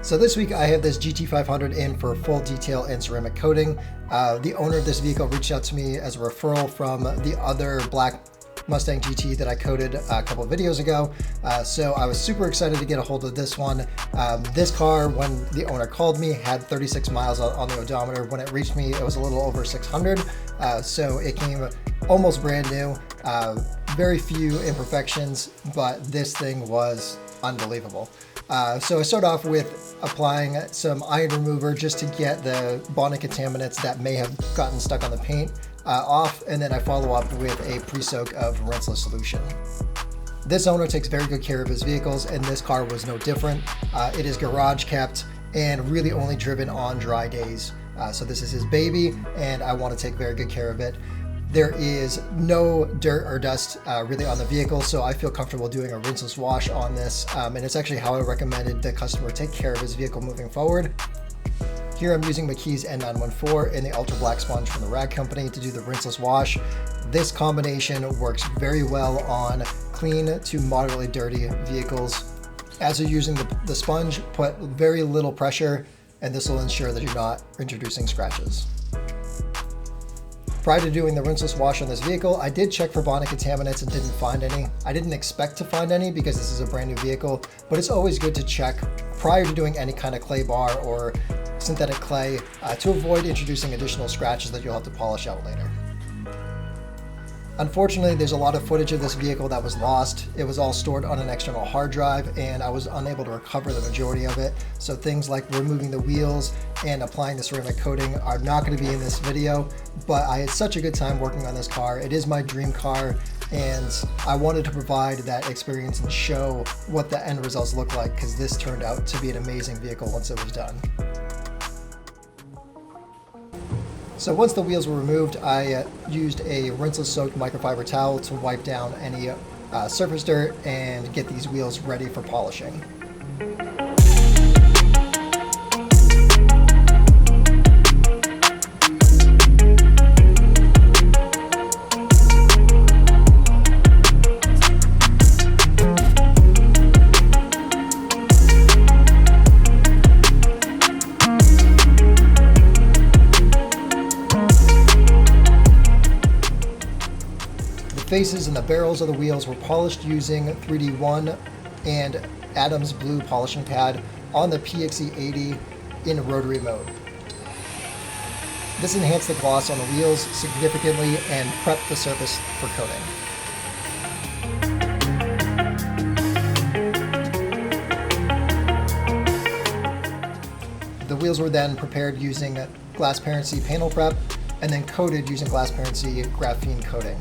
So this week I have this GT500 in for full detail and ceramic coating. The owner of this vehicle reached out to me as a referral from the other Black Mustang GT that I coated a couple of videos ago. So I was super excited to get a hold of this one. This car, when the owner called me, had 36 miles on the odometer. When it reached me, it was a little over 600. So it came almost brand new. Very few imperfections, but this thing was unbelievable. So I start off with applying some iron remover just to get the bonding contaminants that may have gotten stuck on the paint off, and then I follow up with a pre-soak of rinseless solution. This owner takes very good care of his vehicles, and this car was no different. It is garage kept and really only driven on dry days. So this is his baby, and I want to take very good care of it. There is no dirt or dust really on the vehicle, so I feel comfortable doing a rinseless wash on this, and it's actually how I recommended the customer take care of his vehicle moving forward. Here I'm using McKee's N914 and the Ultra Black Sponge from the Rag Company to do the rinseless wash. This combination works very well on clean to moderately dirty vehicles. As you're using the sponge, put very little pressure, and this will ensure that you're not introducing scratches. Prior to doing the rinseless wash on this vehicle, I did check for bonding contaminants and didn't find any. I didn't expect to find any because this is a brand new vehicle, but it's always good to check prior to doing any kind of clay bar or synthetic clay to avoid introducing additional scratches that you'll have to polish out later. Unfortunately, there's a lot of footage of this vehicle that was lost. It was all stored on an external hard drive, and I was unable to recover the majority of it. So things like removing the wheels and applying the ceramic coating are not going to be in this video, but I had such a good time working on this car. It is my dream car, and I wanted to provide that experience and show what the end results look like, because this turned out to be an amazing vehicle once it was done. So once the wheels were removed, I used a rinseless soaked microfiber towel to wipe down any surface dirt and get these wheels ready for polishing. The faces and the barrels of the wheels were polished using 3D1 and Adam's Blue polishing pad on the PXE80 in rotary mode. This enhanced the gloss on the wheels significantly and prepped the surface for coating. The wheels were then prepared using glass-parency panel prep and then coated using glass-parency graphene coating.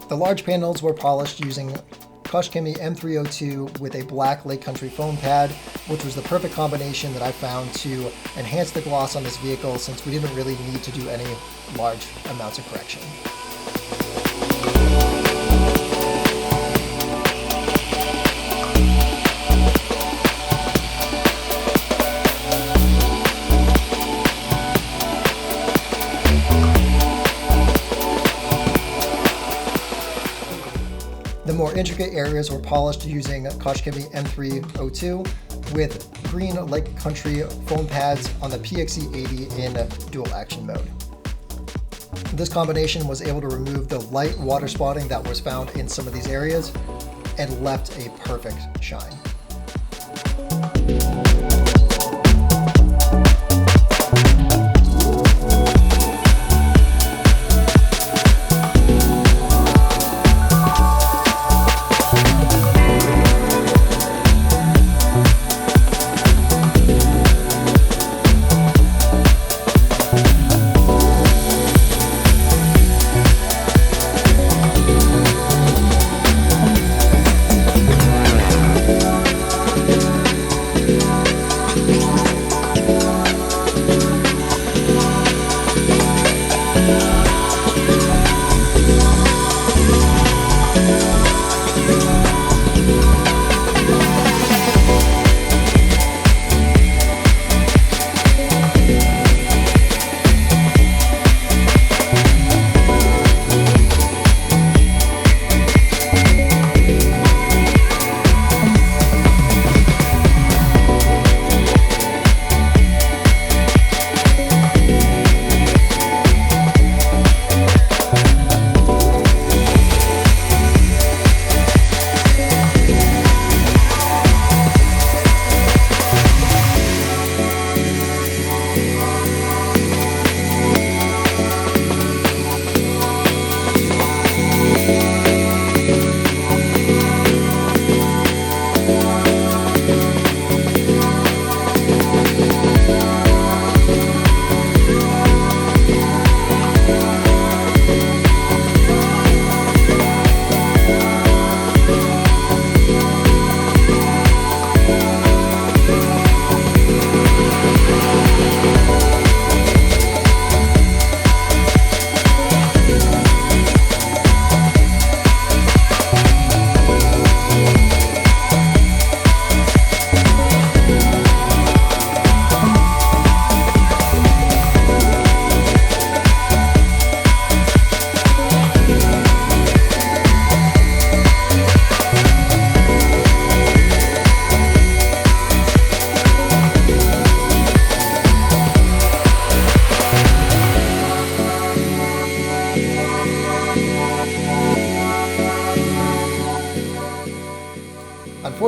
The large panels were polished using Koshchemi M302 with a black Lake Country foam pad, which was the perfect combination that I found to enhance the gloss on this vehicle, since we didn't really need to do any large amounts of correction. The more intricate areas were polished using Koshchemi M302 with green Lake Country foam pads on the PXE80 in dual action mode. This combination was able to remove the light water spotting that was found in some of these areas and left a perfect shine.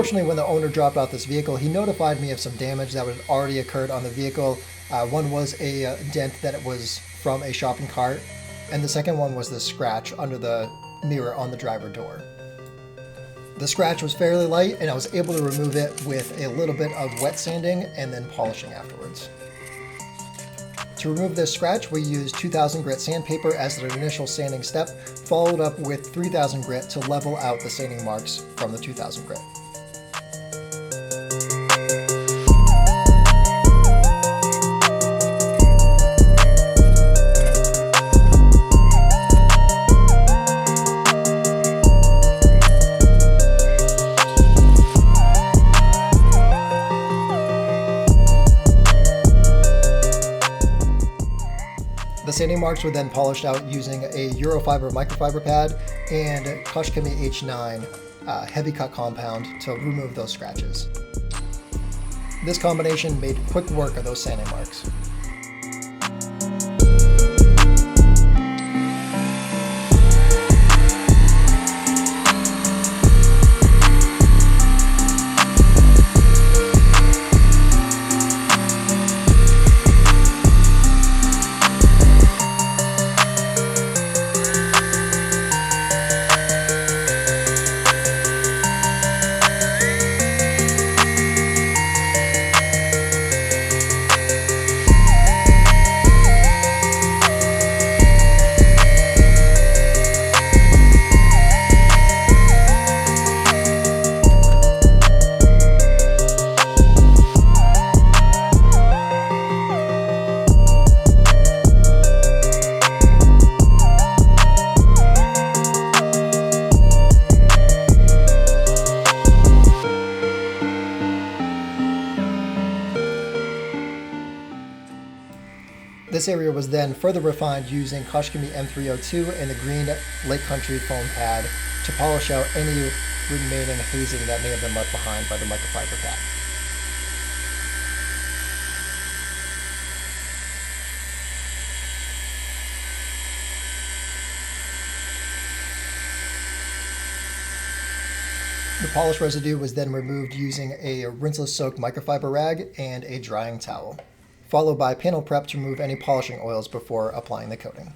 Unfortunately, when the owner dropped out this vehicle, he notified me of some damage that had already occurred on the vehicle. One was a dent that was from a shopping cart, and the second one was the scratch under the mirror on the driver door. The scratch was fairly light, and I was able to remove it with a little bit of wet sanding and then polishing afterwards. To remove this scratch, we used 2000 grit sandpaper as an initial sanding step, followed up with 3000 grit to level out the sanding marks from the 2000 grit. The sanding marks were then polished out using a Eurofiber microfiber pad and Koshkemi H9 heavy cut compound to remove those scratches. This combination made quick work of those sanding marks. This area was then further refined using Koshkemi M302 and the green Lake Country foam pad to polish out any remaining hazing that may have been left behind by the microfiber pad. The polish residue was then removed using a rinseless soaked microfiber rag and a drying towel, followed by panel prep to remove any polishing oils before applying the coating.